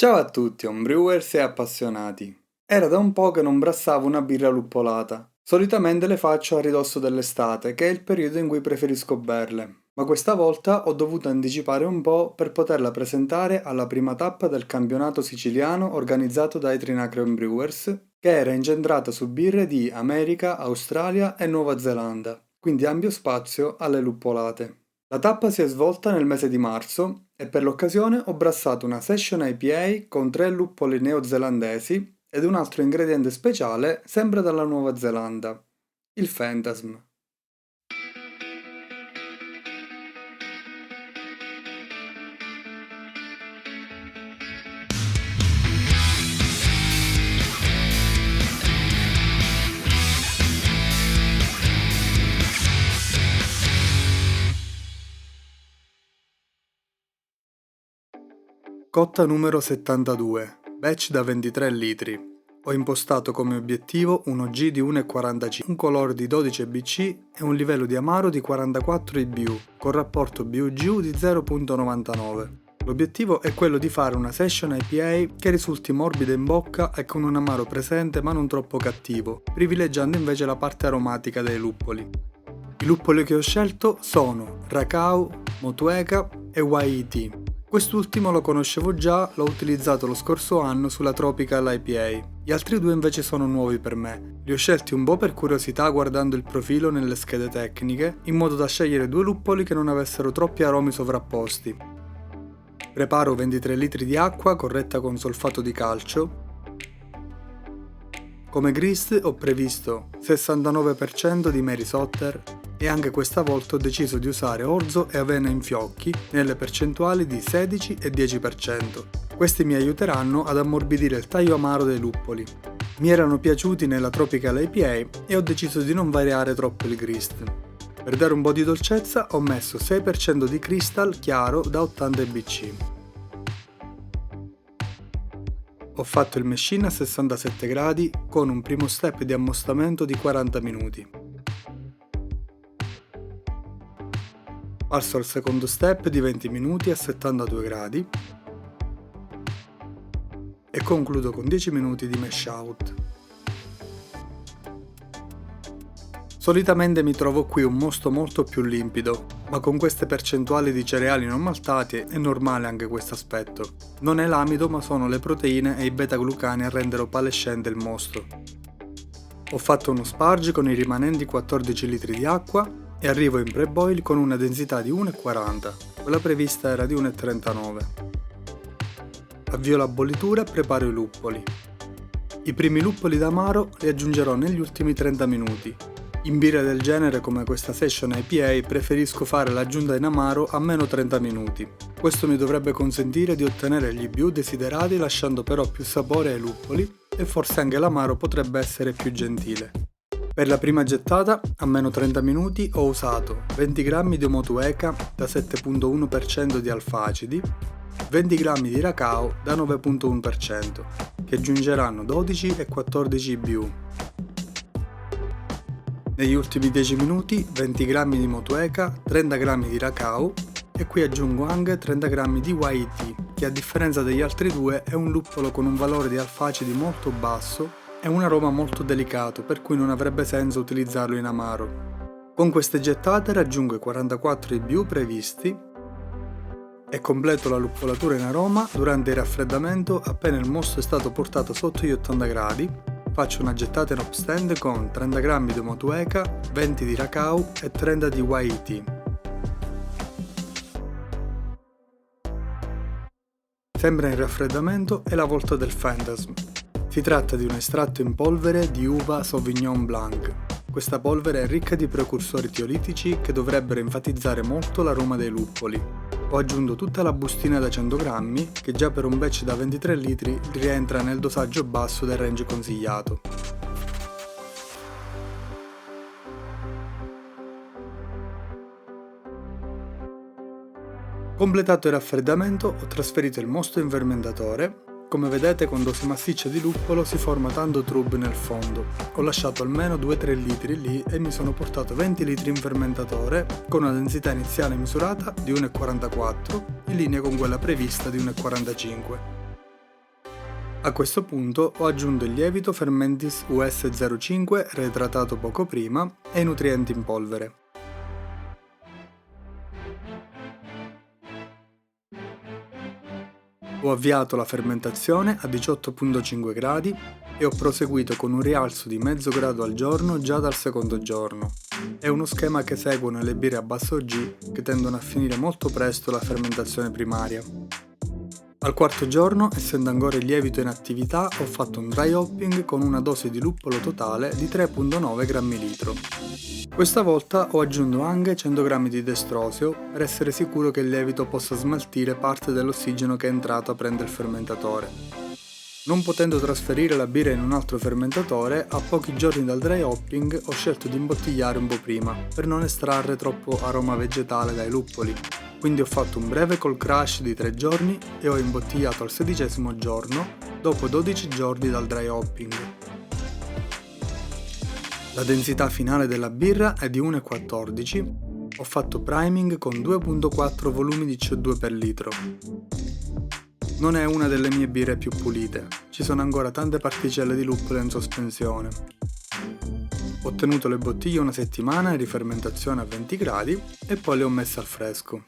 Ciao a tutti, homebrewers e appassionati. Era da un po' che non brassavo una birra luppolata. Solitamente le faccio a ridosso dell'estate, che è il periodo in cui preferisco berle, ma questa volta ho dovuto anticipare un po' per poterla presentare alla prima tappa del campionato siciliano organizzato dai Trinacre Homebrewers, che era incentrata su birre di America, Australia e Nuova Zelanda, quindi ampio spazio alle luppolate. La tappa si è svolta nel mese di marzo e per l'occasione ho brassato una Session IPA con 3 luppoli neozelandesi ed un altro ingrediente speciale sempre dalla Nuova Zelanda, il Phantasm. Cotta numero 72, batch da 23 litri. Ho impostato come obiettivo un OG di 1,45, un colore di 12 BC e un livello di amaro di 44 IBU, con rapporto BUG di 0,99. L'obiettivo è quello di fare una Session IPA che risulti morbida in bocca e con un amaro presente ma non troppo cattivo, privilegiando invece la parte aromatica dei luppoli. I luppoli che ho scelto sono Rakau, Motueka e YET. Quest'ultimo lo conoscevo già, l'ho utilizzato lo scorso anno sulla Tropical IPA. Gli altri due invece sono nuovi per me. Li ho scelti un po' per curiosità guardando il profilo nelle schede tecniche, in modo da scegliere due luppoli che non avessero troppi aromi sovrapposti. Preparo 23 litri di acqua corretta con solfato di calcio. Come grist ho previsto 69% di Mary's Otter e anche questa volta ho deciso di usare orzo e avena in fiocchi nelle percentuali di 16 e 10%. Questi mi aiuteranno ad ammorbidire il taglio amaro dei luppoli. Mi erano piaciuti nella Tropical IPA e ho deciso di non variare troppo il grist. Per dare un po' di dolcezza ho messo 6% di Crystal chiaro da 80 BC. Ho fatto il mash in a 67 gradi con un primo step di ammostamento di 40 minuti. Passo al secondo step di 20 minuti a 72 gradi e concludo con 10 minuti di mash out. Solitamente mi trovo qui un mosto molto più limpido, ma con queste percentuali di cereali non maltati è normale anche questo aspetto. Non è l'amido ma sono le proteine e i beta-glucani a rendere opalescente il mosto. Ho fatto uno sparge con i rimanenti 14 litri di acqua e arrivo in pre-boil con una densità di 1,40, quella prevista era di 1,39. Avvio la bollitura e preparo i luppoli. I primi luppoli d'amaro li aggiungerò negli ultimi 30 minuti. In birre del genere come questa Session IPA preferisco fare l'aggiunta in amaro a meno 30 minuti. Questo mi dovrebbe consentire di ottenere gli IBU desiderati lasciando però più sapore ai luppoli e forse anche l'amaro potrebbe essere più gentile. Per la prima gettata, a meno 30 minuti, ho usato 20 g di Motueka da 7,1% di alfa-acidi, 20 g di Rakau da 9,1%, che aggiungeranno 12 e 14 IBU. Negli ultimi 10 minuti, 20 g di Motueka, 30 g di Rakau e qui aggiungo anche 30 g di YET, che a differenza degli altri due è un luppolo con un valore di alfa-acidi molto basso e un aroma molto delicato, per cui non avrebbe senso utilizzarlo in amaro. Con queste gettate raggiungo i 44 IBU previsti e completo la luppolatura in aroma durante il raffreddamento. Appena il mosto è stato portato sotto gli 80 gradi, faccio una gettata in upstand con 30 g di Motueka, 20 di Rakau e 30 di YET. Sempre in raffreddamento è la volta del Phantasm. Si tratta di un estratto in polvere di uva Sauvignon Blanc. Questa polvere è ricca di precursori tiolitici che dovrebbero enfatizzare molto l'aroma dei luppoli. Ho aggiunto tutta la bustina da 100 grammi, che già per un batch da 23 litri rientra nel dosaggio basso del range consigliato. Completato il raffreddamento, ho trasferito il mosto in fermentatore. Come vedete, con dose massiccia di luppolo si forma tanto trub nel fondo. Ho lasciato almeno 2-3 litri lì e mi sono portato 20 litri in fermentatore con una densità iniziale misurata di 1,44, in linea con quella prevista di 1,45. A questo punto ho aggiunto il lievito Fermentis US05 reidratato poco prima e i nutrienti in polvere. Ho avviato la fermentazione a 18,5 gradi e ho proseguito con un rialzo di mezzo grado al giorno già dal secondo giorno. È uno schema che seguono le birre a basso G che tendono a finire molto presto la fermentazione primaria. Al quarto giorno, essendo ancora il lievito in attività, ho fatto un dry hopping con una dose di luppolo totale di 3,9 grammi litro. Questa volta ho aggiunto anche 100 g di destrosio per essere sicuro che il lievito possa smaltire parte dell'ossigeno che è entrato aprendo il fermentatore. Non potendo trasferire la birra in un altro fermentatore, a pochi giorni dal dry hopping ho scelto di imbottigliare un po' prima, per non estrarre troppo aroma vegetale dai luppoli. Quindi ho fatto un breve cold crush di 3 giorni e ho imbottigliato al 16° giorno, dopo 12 giorni dal dry hopping. La densità finale della birra è di 1,14. Ho fatto priming con 2,4 volumi di CO2 per litro. Non è una delle mie birre più pulite, ci sono ancora tante particelle di luppolo in sospensione. Ho tenuto le bottiglie una settimana in rifermentazione a 20 gradi e poi le ho messe al fresco.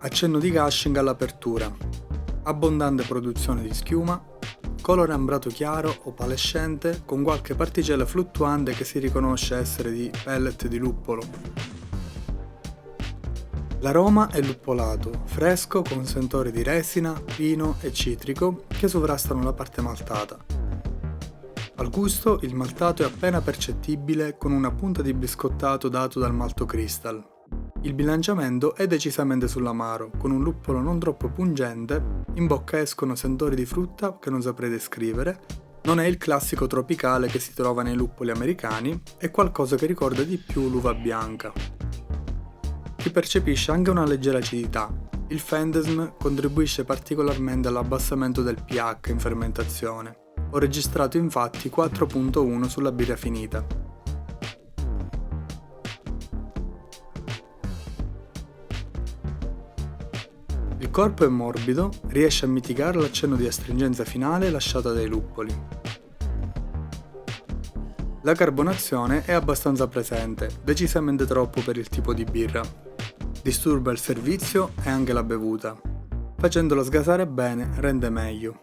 Accenno di gushing all'apertura, abbondante produzione di schiuma, colore ambrato chiaro o palescente con qualche particella fluttuante che si riconosce essere di pellet di luppolo. L'aroma è luppolato, fresco con sentore di resina, pino e citrico che sovrastano la parte maltata. Al gusto il maltato è appena percettibile con una punta di biscottato dato dal malto crystal. Il bilanciamento è decisamente sull'amaro, con un luppolo non troppo pungente, in bocca escono sentori di frutta che non saprei descrivere, non è il classico tropicale che si trova nei luppoli americani, è qualcosa che ricorda di più l'uva bianca. Si percepisce anche una leggera acidità, il Fendesm contribuisce particolarmente all'abbassamento del pH in fermentazione, ho registrato infatti 4,1 sulla birra finita. Il corpo è morbido, riesce a mitigare l'accenno di astringenza finale lasciata dai luppoli. La carbonazione è abbastanza presente, decisamente troppo per il tipo di birra. Disturba il servizio e anche la bevuta. Facendola sgasare bene rende meglio.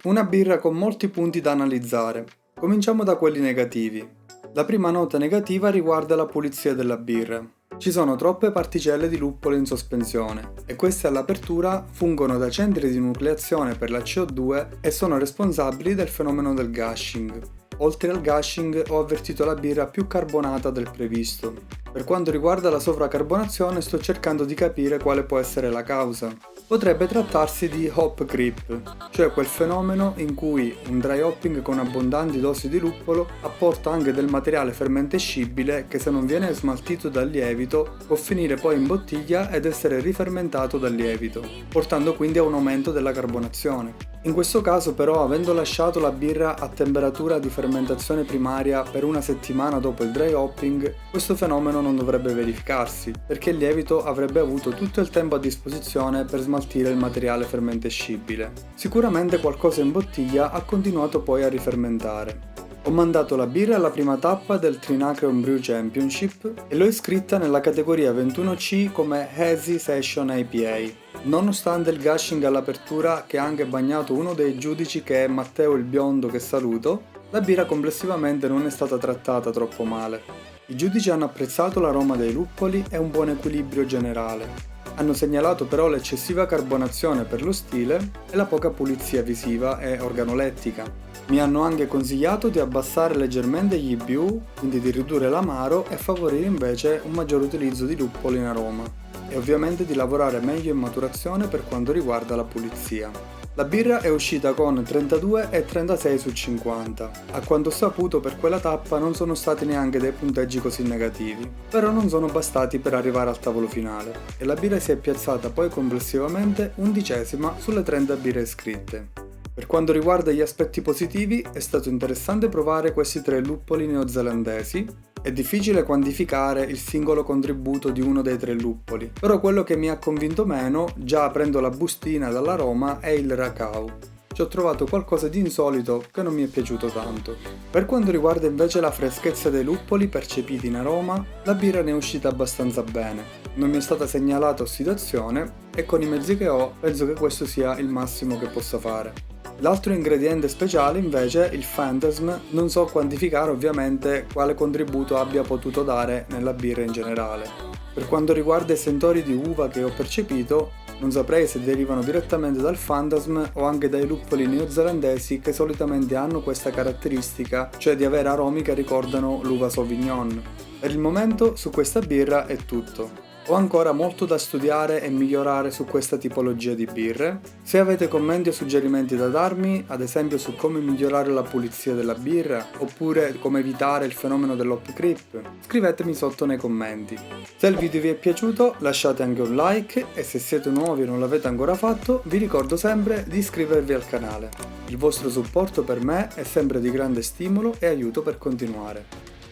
Una birra con molti punti da analizzare. Cominciamo da quelli negativi. La prima nota negativa riguarda la pulizia della birra. Ci sono troppe particelle di luppolo in sospensione e queste all'apertura fungono da centri di nucleazione per la CO2 e sono responsabili del fenomeno del gushing. Oltre al gushing ho avvertito la birra più carbonata del previsto. Per quanto riguarda la sovracarbonazione sto cercando di capire quale può essere la causa. Potrebbe trattarsi di hop creep, cioè quel fenomeno in cui un dry hopping con abbondanti dosi di luppolo apporta anche del materiale fermentescibile che se non viene smaltito dal lievito può finire poi in bottiglia ed essere rifermentato dal lievito, portando quindi a un aumento della carbonazione. In questo caso però, avendo lasciato la birra a temperatura di fermentazione primaria per una settimana dopo il dry hopping, questo fenomeno non dovrebbe verificarsi, perché il lievito avrebbe avuto tutto il tempo a disposizione per smaltire il materiale fermentescibile. Sicuramente qualcosa in bottiglia ha continuato poi a rifermentare. Ho mandato la birra alla prima tappa del Trinacre Brew Championship e l'ho iscritta nella categoria 21C come Hazy Session IPA. Nonostante il gushing all'apertura che ha anche bagnato uno dei giudici che è Matteo il Biondo che saluto, la birra complessivamente non è stata trattata troppo male. I giudici hanno apprezzato l'aroma dei luppoli e un buon equilibrio generale. Hanno segnalato però l'eccessiva carbonazione per lo stile e la poca pulizia visiva e organolettica. Mi hanno anche consigliato di abbassare leggermente gli IBU, quindi di ridurre l'amaro e favorire invece un maggior utilizzo di luppolo in aroma, e ovviamente di lavorare meglio in maturazione per quanto riguarda la pulizia. La birra è uscita con 32 e 36 su 50. A quanto ho saputo per quella tappa non sono stati neanche dei punteggi così negativi, però non sono bastati per arrivare al tavolo finale e la birra si è piazzata poi complessivamente 11ª sulle 30 birre iscritte. Per quanto riguarda gli aspetti positivi, è stato interessante provare questi 3 luppoli neozelandesi. È difficile quantificare il singolo contributo di uno dei 3 luppoli, però quello che mi ha convinto meno, già aprendo la bustina dall'aroma, è il Racao. Ci ho trovato qualcosa di insolito che non mi è piaciuto tanto. Per quanto riguarda invece la freschezza dei luppoli percepiti in aroma, la birra ne è uscita abbastanza bene. Non mi è stata segnalata ossidazione e con i mezzi che ho penso che questo sia il massimo che possa fare. L'altro ingrediente speciale invece, il Phantasm, non so quantificare ovviamente quale contributo abbia potuto dare nella birra in generale. Per quanto riguarda i sentori di uva che ho percepito, non saprei se derivano direttamente dal Phantasm o anche dai luppoli neozelandesi che solitamente hanno questa caratteristica, cioè di avere aromi che ricordano l'uva Sauvignon. Per il momento su questa birra è tutto. Ho ancora molto da studiare e migliorare su questa tipologia di birre. Se avete commenti o suggerimenti da darmi, ad esempio su come migliorare la pulizia della birra, oppure come evitare il fenomeno dell'hop creep, scrivetemi sotto nei commenti. Se il video vi è piaciuto lasciate anche un like e se siete nuovi e non l'avete ancora fatto, vi ricordo sempre di iscrivervi al canale. Il vostro supporto per me è sempre di grande stimolo e aiuto per continuare.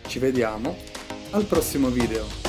Ci vediamo al prossimo video.